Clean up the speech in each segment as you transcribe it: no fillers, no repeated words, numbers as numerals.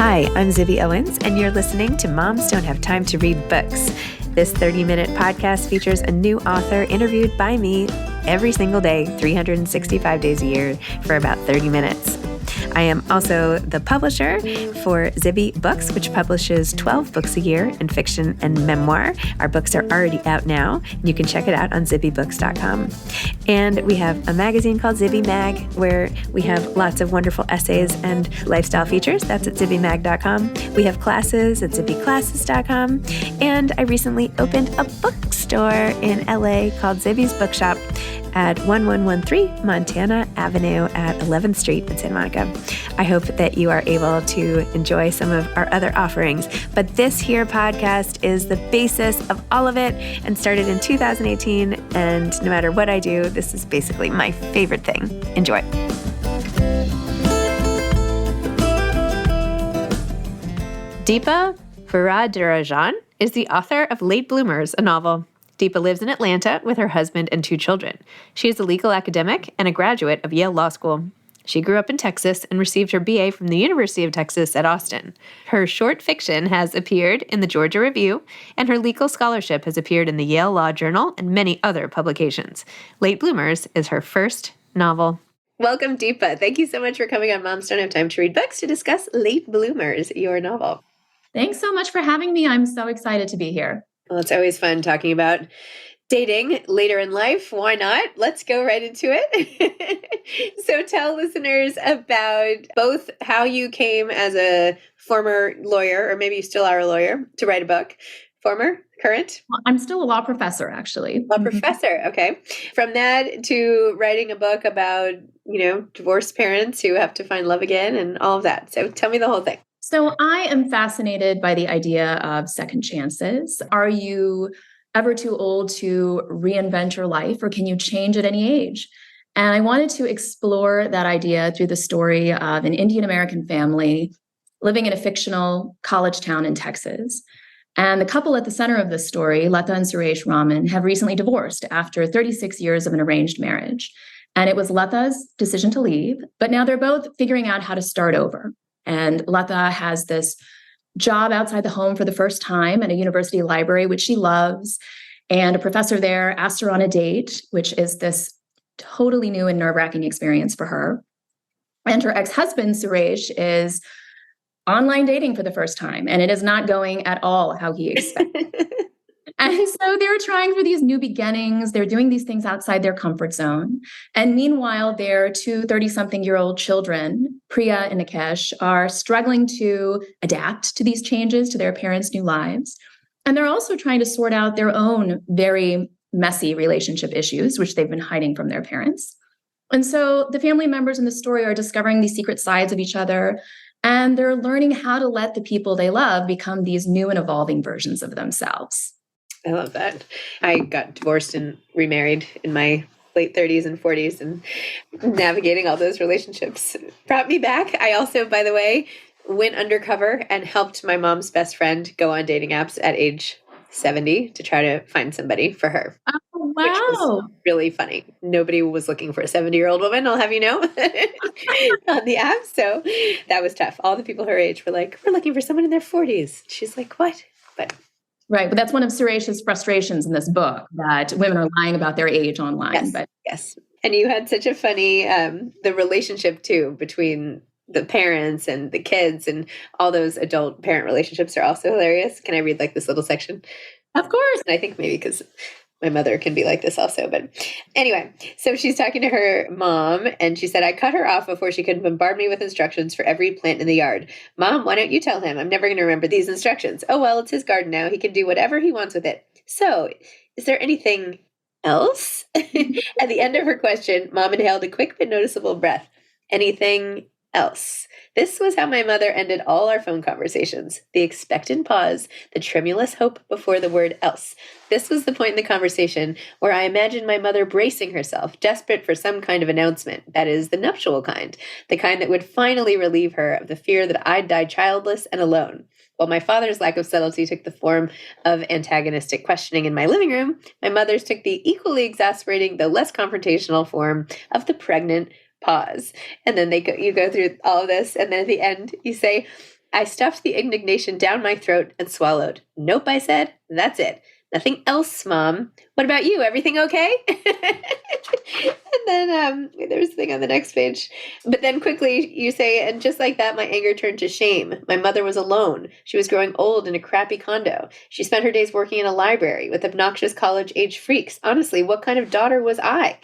Hi, I'm Zibby Owens, and you're listening to Moms Don't Have Time to Read Books. This 30-minute podcast features a new author interviewed by me every single day, 365 days a year, for about 30 minutes. I am also the publisher for Zibby Books, which publishes 12 books a year in fiction and memoir. Our books are already out now. You can check it out on zibbybooks.com. And we have a magazine called Zibby Mag, where we have lots of wonderful essays and lifestyle features. That's at zibbymag.com. We have classes at zibbyclasses.com. And I recently opened a bookstore in LA called Zibby's Bookshop at 1113 Montana Avenue at 11th Street in Santa Monica. I hope that you are able to enjoy some of our other offerings, but this here podcast is the basis of all of it and started in 2018, and no matter what I do, this is basically my favorite thing. Enjoy. Deepa Varadarajan is the author of Late Bloomers, a novel. Deepa lives in Atlanta with her husband and 2 children. She is a legal academic and a graduate of Yale Law School. She grew up in Texas and received her BA from the University of Texas at Austin. Her short fiction has appeared in the Georgia Review, and her legal scholarship has appeared in the Yale Law Journal and many other publications. Late Bloomers is her first novel. Welcome, Deepa. Thank you so much for coming on Moms Don't Have Time to Read Books to discuss Late Bloomers, your novel. Thanks so much for having me. I'm so excited to be here. Well, it's always fun talking about dating later in life. Why not? Let's go right into it. So tell listeners about both how you came as a former lawyer, or maybe you still are a lawyer, to write a book. Former? Current? Well, I'm still a law professor, actually. Law professor, okay. From that to writing a book about, divorced parents who have to find love again and all of that. So tell me the whole thing. So I am fascinated by the idea of second chances. Are you ever too old to reinvent your life, or can you change at any age? And I wanted to explore that idea through the story of an Indian American family living in a fictional college town in Texas. And the couple at the center of this story, Lata and Suresh Raman, have recently divorced after 36 years of an arranged marriage. And it was Lata's decision to leave, but now they're both figuring out how to start over. And Lata has this job outside the home for the first time at a university library, which she loves. And a professor there asked her on a date, which is this totally new and nerve-wracking experience for her. And her ex-husband, Suresh, is online dating for the first time, and it is not going at all how he expected. And so they're trying for these new beginnings. They're doing these things outside their comfort zone. And meanwhile, their 2 30-something-year-old children, Priya and Nikesh, are struggling to adapt to these changes to their parents' new lives. And they're also trying to sort out their own very messy relationship issues, which they've been hiding from their parents. And so the family members in the story are discovering these secret sides of each other, and they're learning how to let the people they love become these new and evolving versions of themselves. I love that. I got divorced and remarried in my late 30s and 40s, and navigating all those relationships brought me back. I also, by the way, went undercover and helped my mom's best friend go on dating apps at age 70 to try to find somebody for her. Oh, wow. Which was really funny. Nobody was looking for a 70-year-old woman, I'll have you know, on the app. So that was tough. All the people her age were like, we're looking for someone in their 40s. She's like, what? But right. But that's one of Suresh's frustrations in this book, that women are lying about their age online. Yes. Yes. And you had such a funny, the relationship too, between the parents and the kids, and all those adult parent relationships are also hilarious. Can I read like this little section? Of course. And I think maybe because my mother can be like this also. But anyway, so she's talking to her mom, and she said, I cut her off before she could bombard me with instructions for every plant in the yard. Mom, why don't you tell him? I'm never going to remember these instructions. Oh, well, it's his garden now. He can do whatever he wants with it. So is there anything else? At the end of her question, Mom inhaled a quick but noticeable breath. Anything else? This was how my mother ended all our phone conversations. The expectant pause, the tremulous hope before the word else. This was the point in the conversation where I imagined my mother bracing herself, desperate for some kind of announcement, that is, the nuptial kind, the kind that would finally relieve her of the fear that I'd die childless and alone. While my father's lack of subtlety took the form of antagonistic questioning in my living room, my mother's took the equally exasperating, though less confrontational form of the pregnant pause. And then you go through all of this, and then at the end you say, I stuffed the indignation down my throat and swallowed. Nope, I said. That's it. Nothing else, Mom. What about you? Everything okay? And then there's a thing on the next page. But then quickly you say, and just like that, my anger turned to shame. My mother was alone. She was growing old in a crappy condo. She spent her days working in a library with obnoxious college-age freaks. Honestly, what kind of daughter was I?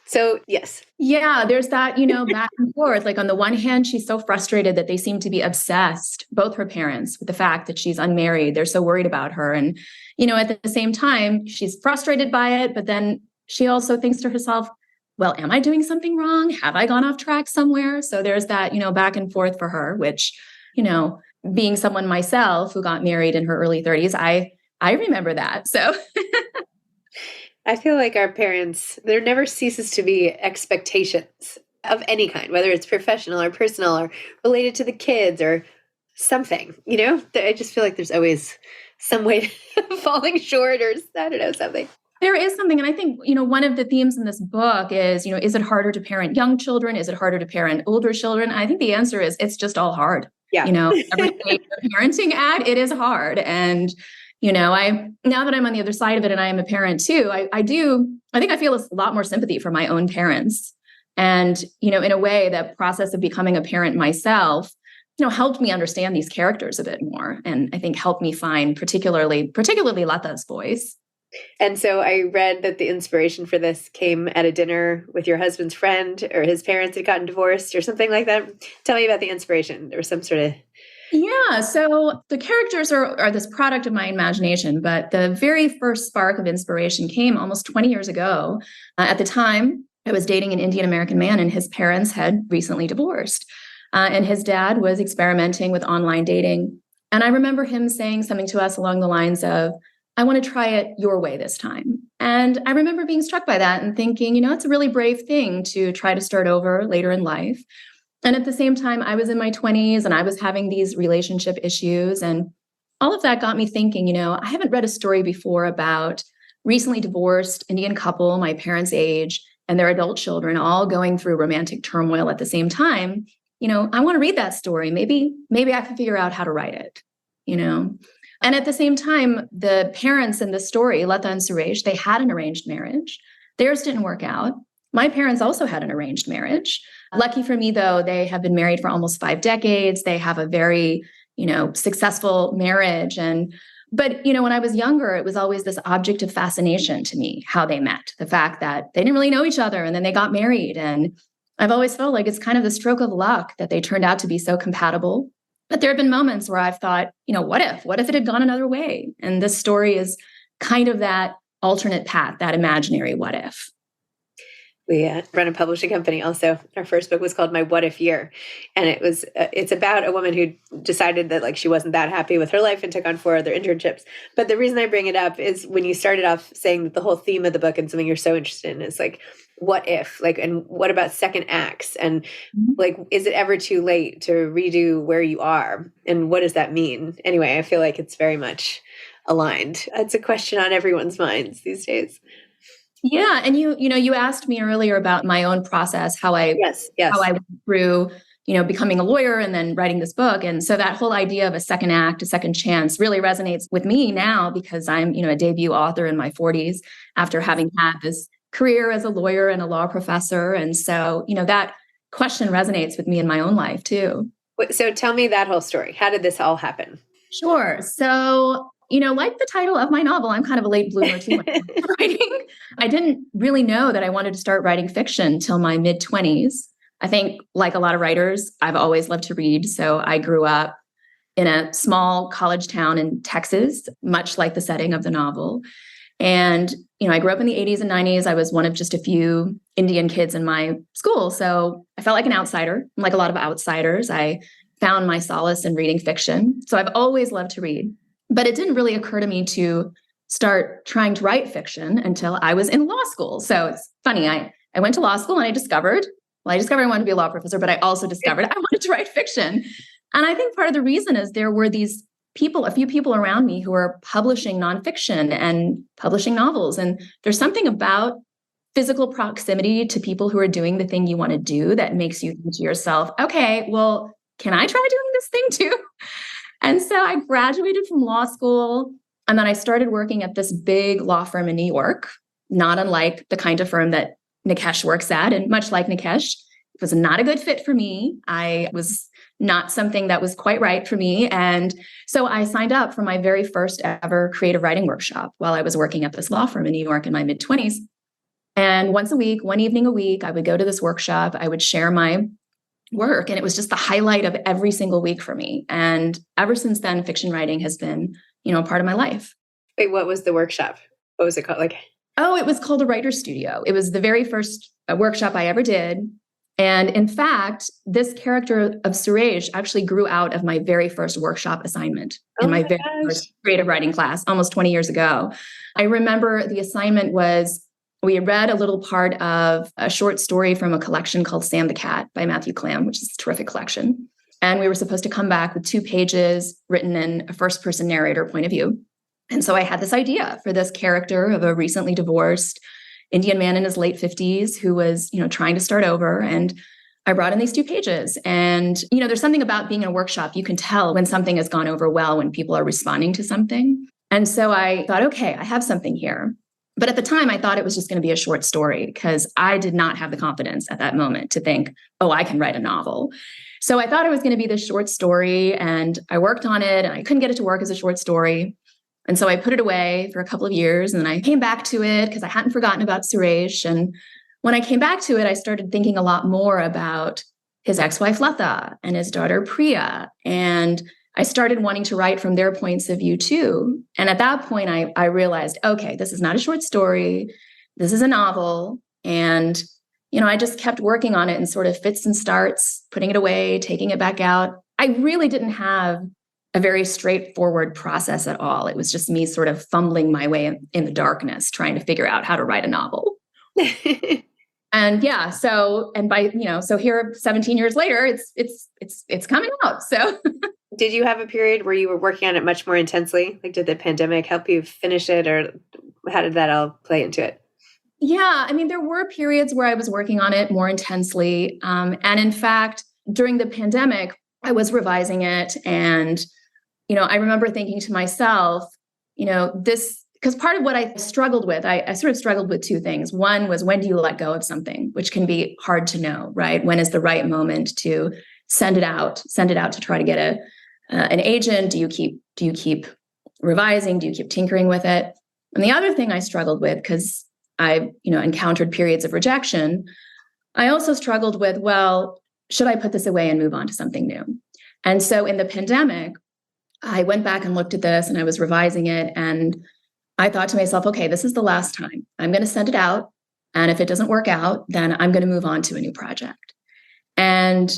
So, yes. Yeah, there's that, back and forth. Like on the one hand, she's so frustrated that they seem to be obsessed, both her parents, with the fact that she's unmarried. They're so worried about her. And, at the same time, she's frustrated by it. But then she also thinks to herself, well, am I doing something wrong? Have I gone off track somewhere? So there's that, back and forth for her, which, being someone myself who got married in her early 30s, I remember that. So I feel like our parents, there never ceases to be expectations of any kind, whether it's professional or personal or related to the kids or something, I just feel like there's always some way falling short or I don't know, something. There is something. And I think, one of the themes in this book is, is it harder to parent young children? Is it harder to parent older children? I think the answer is it's just all hard. Yeah. Every stage of parenting at, it is hard. And now that I'm on the other side of it and I am a parent too, I think I feel a lot more sympathy for my own parents. And, in a way, that process of becoming a parent myself, helped me understand these characters a bit more. And I think helped me find particularly Lata's voice. And so I read that the inspiration for this came at a dinner with your husband's friend, or his parents had gotten divorced or something like that. Tell me about the inspiration. There was some sort of... Yeah, so the characters are this product of my imagination, but the very first spark of inspiration came almost 20 years ago. At the time, I was dating an Indian American man, and his parents had recently divorced. And his dad was experimenting with online dating. And I remember him saying something to us along the lines of, I want to try it your way this time. And I remember being struck by that and thinking, it's a really brave thing to try to start over later in life. And at the same time, I was in my 20s and I was having these relationship issues. And all of that got me thinking, I haven't read a story before about recently divorced Indian couple, my parents' age, and their adult children all going through romantic turmoil at the same time. I want to read that story. Maybe I can figure out how to write it, And at the same time, the parents in the story, Lata and Suresh, they had an arranged marriage. Theirs didn't work out. My parents also had an arranged marriage. Lucky for me, though, they have been married for almost 5 decades. They have a very, successful marriage. But when I was younger, it was always this object of fascination to me, how they met, the fact that they didn't really know each other and then they got married. And I've always felt like it's kind of the stroke of luck that they turned out to be so compatible. But there have been moments where I've thought, what if it had gone another way? And this story is kind of that alternate path, that imaginary what if. We run a publishing company also. Our first book was called My What If Year. And it's about a woman who decided that she wasn't that happy with her life and took on 4 other internships. But the reason I bring it up is when you started off saying that the whole theme of the book and something you're so interested in is what if, and what about second acts? And is it ever too late to redo where you are? And what does that mean? Anyway, I feel like it's very much aligned. It's a question on everyone's minds these days. Yeah. And you asked me earlier about my own process, how I went through, becoming a lawyer and then writing this book. And so that whole idea of a second act, a second chance really resonates with me now because I'm, a debut author in my 40s after having had this career as a lawyer and a law professor. And so, that question resonates with me in my own life too. So tell me that whole story. How did this all happen? Sure. So like the title of my novel, I'm kind of a late bloomer too when writing. I didn't really know that I wanted to start writing fiction till my mid-20s. I think, like a lot of writers, I've always loved to read. So I grew up in a small college town in Texas, much like the setting of the novel. And, I grew up in the 80s and 90s. I was one of just a few Indian kids in my school. So I felt like an outsider. Like a lot of outsiders, I found my solace in reading fiction. So I've always loved to read. But it didn't really occur to me to start trying to write fiction until I was in law school. So it's funny. I went to law school and I discovered I wanted to be a law professor, but I also discovered I wanted to write fiction. And I think part of the reason is there were these people, a few people around me who were publishing nonfiction and publishing novels. And there's something about physical proximity to people who are doing the thing you want to do that makes you think to yourself, okay, well, can I try doing this thing too? And so I graduated from law school, and then I started working at this big law firm in New York, not unlike the kind of firm that Nikesh works at. And much like Nikesh, it was not a good fit for me. I was not something that was quite right for me. And so I signed up for my very first ever creative writing workshop while I was working at this law firm in New York in my mid-20s. And once a week, one evening a week, I would go to this workshop. I would share my work, and it was just the highlight of every single week for me. And ever since then, fiction writing has been, part of my life. Wait, what was the workshop? What was it called? Oh, it was called a writer's studio. It was the very first workshop I ever did. And in fact, this character of Suresh actually grew out of my very first workshop assignment in my very first creative writing class almost 20 years ago. I remember the assignment was, we read a little part of a short story from a collection called Sam the Cat by Matthew Clam, which is a terrific collection. And we were supposed to come back with 2 pages written in a first-person narrator point of view. And so I had this idea for this character of a recently divorced Indian man in his late 50s who was, trying to start over. And I brought in these 2 pages. And, there's something about being in a workshop. You can tell when something has gone over well, when people are responding to something. And so I thought, okay, I have something here. But at the time, I thought it was just going to be a short story because I did not have the confidence at that moment to think, oh, I can write a novel. So I thought it was going to be this short story, and I worked on it, and I couldn't get it to work as a short story. And so I put it away for a couple of years, and then I came back to it because I hadn't forgotten about Suresh. And when I came back to it, I started thinking a lot more about his ex-wife, Latha, and his daughter, Priya. And I started wanting to write from their points of view too. And at that point, I realized, okay, this is not a short story. This is a novel. And, I just kept working on it in sort of fits and starts, putting it away, taking it back out. I really didn't have a very straightforward process at all. It was just me sort of fumbling my way in the darkness, trying to figure out how to write a novel. And yeah, so here 17 years later, it's coming out. So did you have a period where you were working on it much more intensely? Did the pandemic help you finish it, or how did that all play into it? Yeah, there were periods where I was working on it more intensely. And in fact, during the pandemic, I was revising it. And, I remember thinking to myself, because part of what I struggled with, I sort of struggled with 2 things. One was, when do you let go of something, which can be hard to know, right? When is the right moment to send it out to try to get an agent? Do you keep revising? Do you keep tinkering with it? And the other thing I struggled with, because I, encountered periods of rejection, I also struggled with, well, should I put this away and move on to something new? And so in the pandemic, I went back and looked at this, and I was revising it, and I thought to myself, okay, this is the last time. I'm going to send it out. And if it doesn't work out, then I'm going to move on to a new project. And,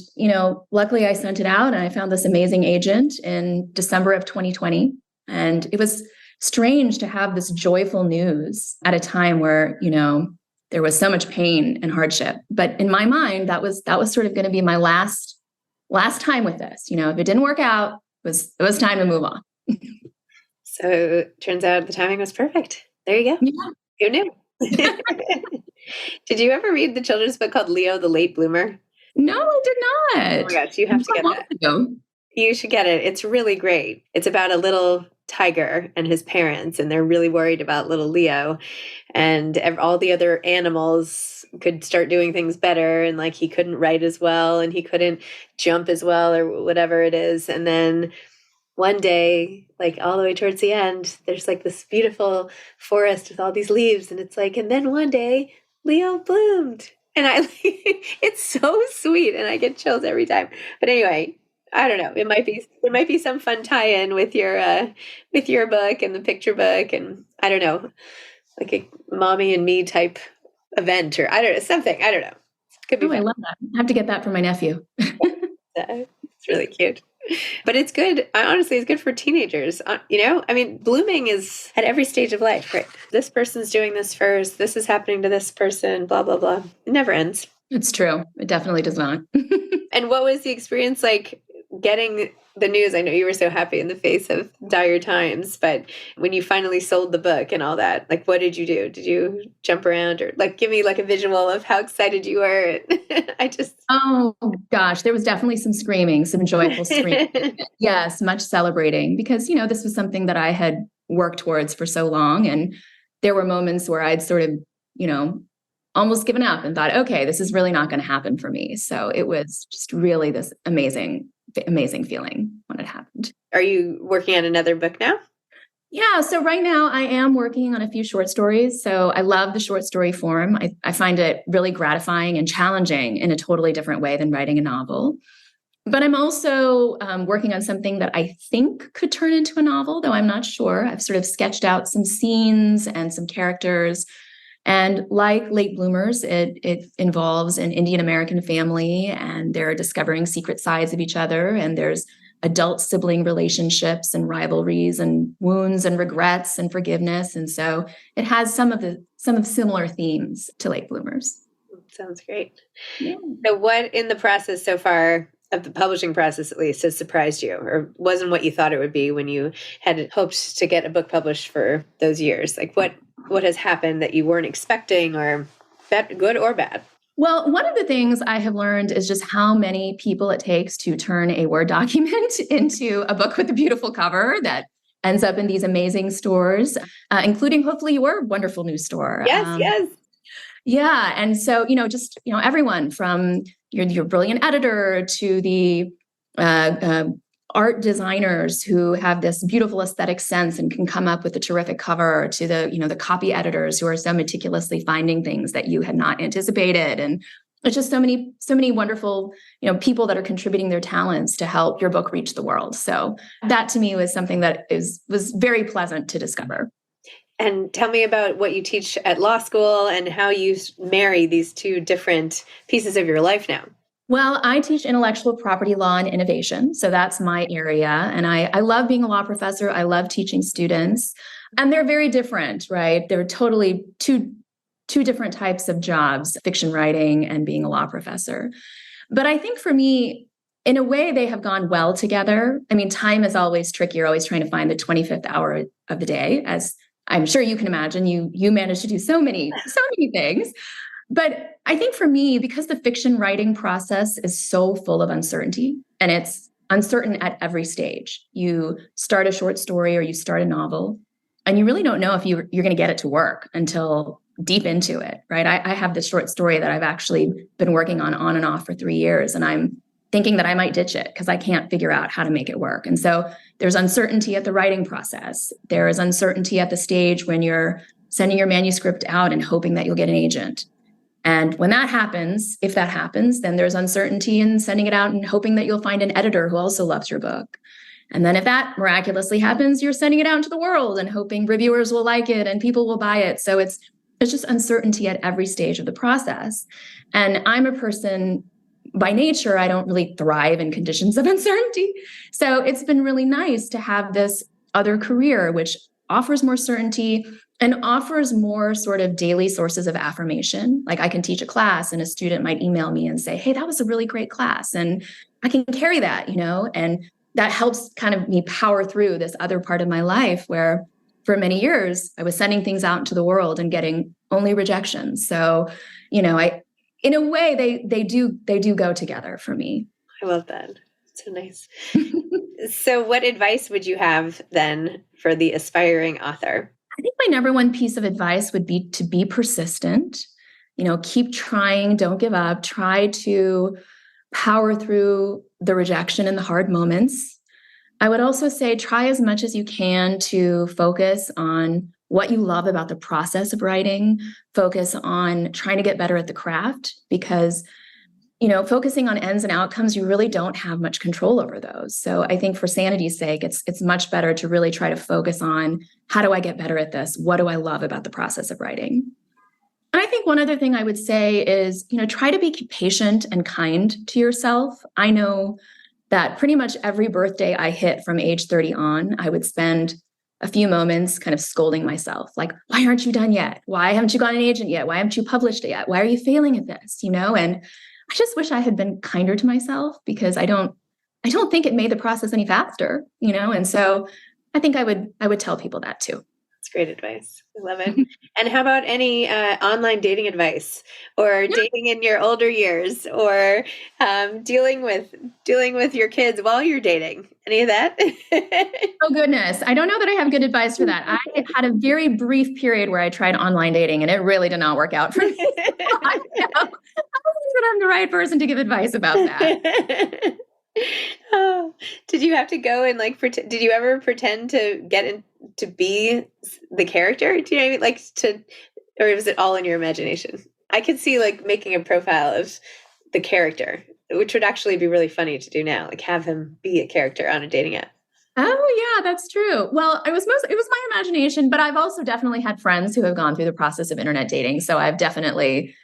luckily I sent it out, and I found this amazing agent in December of 2020. And it was strange to have this joyful news at a time where, there was so much pain and hardship. But in my mind, that was sort of going to be my last time with this. If it didn't work out, it was time to move on. So it turns out the timing was perfect. There you go. Yeah. Who knew? Did you ever read the children's book called Leo the Late Bloomer? No, I did not. Oh my gosh, you have to get that. You should get it. It's really great. It's about a little tiger and his parents, and they're really worried about little Leo, and all the other animals could start doing things better, and he couldn't write as well, and he couldn't jump as well, or whatever it is. And then one day, all the way towards the end, there's this beautiful forest with all these leaves, and it's and then one day Leo bloomed, and it's so sweet, and I get chills every time. But anyway, I don't know. It might be some fun tie-in with your book and the picture book, and I don't know, a mommy and me type event, or I don't know, something. I don't know. Could be. I love that. I have to get that for my nephew. It's really cute. But it's good. Honestly, it's good for teenagers. Blooming is at every stage of life, right? This person's doing this first. This is happening to this person, blah, blah, blah. It never ends. It's true. It definitely does not. And what was the experience like getting the news. I know you were so happy in the face of dire times, but when you finally sold the book and all that, like, what did you do? Did you jump around or like give me like a visual of how excited you were? Oh gosh, there was definitely some screaming, some joyful screaming. Yes, much celebrating because, this was something that I had worked towards for so long. And there were moments where I'd sort of, almost given up and thought, okay, this is really not going to happen for me. So it was just really this amazing feeling when it happened. Are you working on another book now? Yeah. So right now I am working on a few short stories. So I love the short story form. I find it really gratifying and challenging in a totally different way than writing a novel. But I'm also working on something that I think could turn into a novel, though I'm not sure. I've sort of sketched out some scenes and some characters. And like Late Bloomers, it involves an Indian American family, and they're discovering secret sides of each other. And there's adult sibling relationships and rivalries and wounds and regrets and forgiveness. And so it has some of similar themes to Late Bloomers. Sounds great. Yeah. So what in the process so far, of the publishing process at least, has surprised you or wasn't what you thought it would be when you had hoped to get a book published for those years? Like what has happened that you weren't expecting, or good or bad? Well, one of the things I have learned is just how many people it takes to turn a Word document into a book with a beautiful cover that ends up in these amazing stores, including hopefully your wonderful new store. Yes. Yeah. And so, everyone from your brilliant editor to the art designers who have this beautiful aesthetic sense and can come up with a terrific cover, to the copy editors who are so meticulously finding things that you had not anticipated. And it's just so many wonderful, people that are contributing their talents to help your book reach the world. So that to me was something that was very pleasant to discover. And tell me about what you teach at law school and how you marry these two different pieces of your life now. Well, I teach intellectual property law and innovation. So that's my area. And I love being a law professor. I love teaching students. And they're very different, right? They're totally two different types of jobs, fiction writing and being a law professor. But I think for me, in a way, they have gone well together. I mean, time is always tricky. You're always trying to find the 25th hour of the day. As I'm sure you can imagine, you manage to do so many things. But I think for me, because the fiction writing process is so full of uncertainty, and it's uncertain at every stage. You start a short story or you start a novel, and you really don't know if you're going to get it to work until deep into it, right? I have this short story that I've actually been working on and off for 3 years, and I'm thinking that I might ditch it because I can't figure out how to make it work. And so there's uncertainty at the writing process. There is uncertainty at the stage when you're sending your manuscript out and hoping that you'll get an agent. And when that happens, if that happens, then there's uncertainty in sending it out and hoping that you'll find an editor who also loves your book. And then if that miraculously happens, you're sending it out into the world and hoping reviewers will like it and people will buy it. So it's just uncertainty at every stage of the process. And I'm a person, by nature, I don't really thrive in conditions of uncertainty. So it's been really nice to have this other career, which offers more certainty and offers more sort of daily sources of affirmation. Like I can teach a class and a student might email me and say, hey, that was a really great class. And I can carry that, and that helps kind of me power through this other part of my life where for many years I was sending things out into the world and getting only rejection. So, in a way, they do go together for me. I love that. So nice. So what advice would you have then for the aspiring author? I think my number one piece of advice would be to be persistent, keep trying, don't give up, try to power through the rejection and the hard moments. I would also say try as much as you can to focus on what you love about the process of writing, focus on trying to get better at the craft, because focusing on ends and outcomes, you really don't have much control over those. So I think for sanity's sake, it's much better to really try to focus on how do I get better at this? What do I love about the process of writing? And I think one other thing I would say is, try to be patient and kind to yourself. I know that pretty much every birthday I hit from age 30 on, I would spend a few moments kind of scolding myself, like, why aren't you done yet? Why haven't you gotten an agent yet? Why haven't you published it yet? Why are you failing at this? And I just wish I had been kinder to myself because I don't I don't think it made the process any faster, And so I think I would tell people that too. That's great advice. I love it. And how about any online dating advice, or dating in your older years, or dealing with your kids while you're dating? Any of that? Oh, goodness. I don't know that I have good advice for that. I had a very brief period where I tried online dating, and it really did not work out for me. I don't think I'm the right person to give advice about that. Oh, did you have to go and did you ever pretend to get in to be the character? Do you know what I mean? Or was it all in your imagination? I could see making a profile of the character, which would actually be really funny to do now, have him be a character on a dating app. Oh, yeah, that's true. Well, it was my imagination, but I've also definitely had friends who have gone through the process of internet dating. So I've definitely,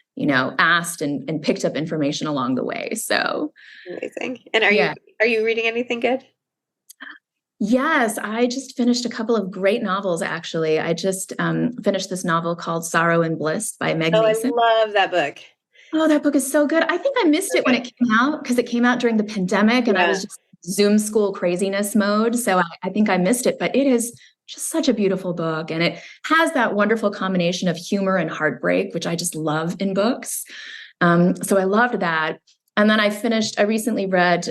asked and picked up information along the way. So amazing. And are you reading anything good? Yes, I just finished a couple of great novels, actually. I just finished this novel called Sorrow and Bliss by Meg Mason. I love that book. Oh, that book is so good. I think I missed it when it came out, because it came out during the pandemic and I was just Zoom school craziness mode. So I think I missed it, but it is just such a beautiful book. And it has that wonderful combination of humor and heartbreak, which I just love in books. So I loved that. And then I recently read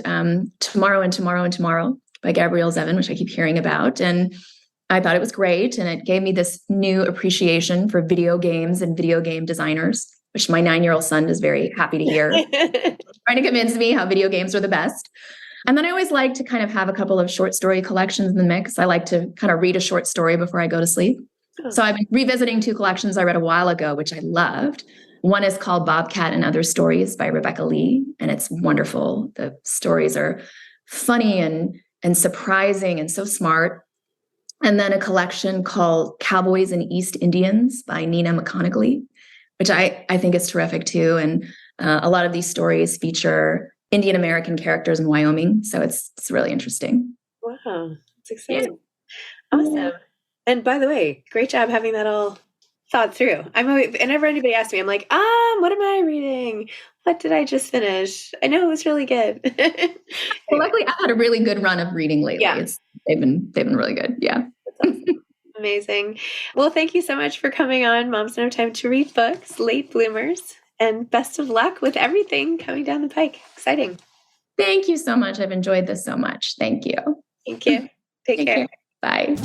Tomorrow and Tomorrow and Tomorrow by Gabrielle Zevin, which I keep hearing about. And I thought it was great. And it gave me this new appreciation for video games and video game designers, which my 9-year-old son is very happy to hear. Trying to convince me how video games are the best. And then I always like to kind of have a couple of short story collections in the mix. I like to kind of read a short story before I go to sleep. So I've been revisiting 2 collections I read a while ago, which I loved. One is called Bobcat and Other Stories by Rebecca Lee, and it's wonderful. The stories are funny and surprising and so smart. And then a collection called Cowboys and East Indians by Nina McConigley, which I think is terrific too. And a lot of these stories feature Indian American characters in Wyoming. So it's really interesting. Wow. That's exciting. Yeah. Awesome. Yeah. And by the way, great job having that all thought through. Whenever anybody asks me, I'm like, what am I reading? What did I just finish? I know it was really good. Well, luckily I've had a really good run of reading lately. Yeah. They've been really good. Yeah. That's awesome. Amazing. Well, thank you so much for coming on Moms Don't Have Time to Read Books, Late Bloomers, and best of luck with everything coming down the pike. Exciting. Thank you so much. I've enjoyed this so much. Thank you. Thank you. Take care. Bye.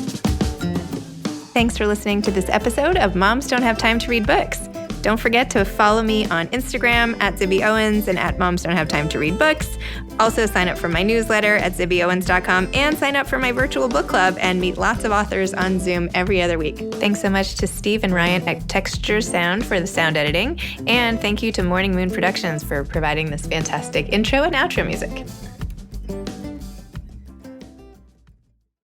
Thanks for listening to this episode of Moms Don't Have Time to Read Books. Don't forget to follow me on Instagram at Zibby Owens and at Moms Don't Have Time to Read Books. Also sign up for my newsletter at zibbyowens.com and sign up for my virtual book club and meet lots of authors on Zoom every other week. Thanks so much to Steve and Ryan at Texture Sound for the sound editing. And thank you to Morning Moon Productions for providing this fantastic intro and outro music.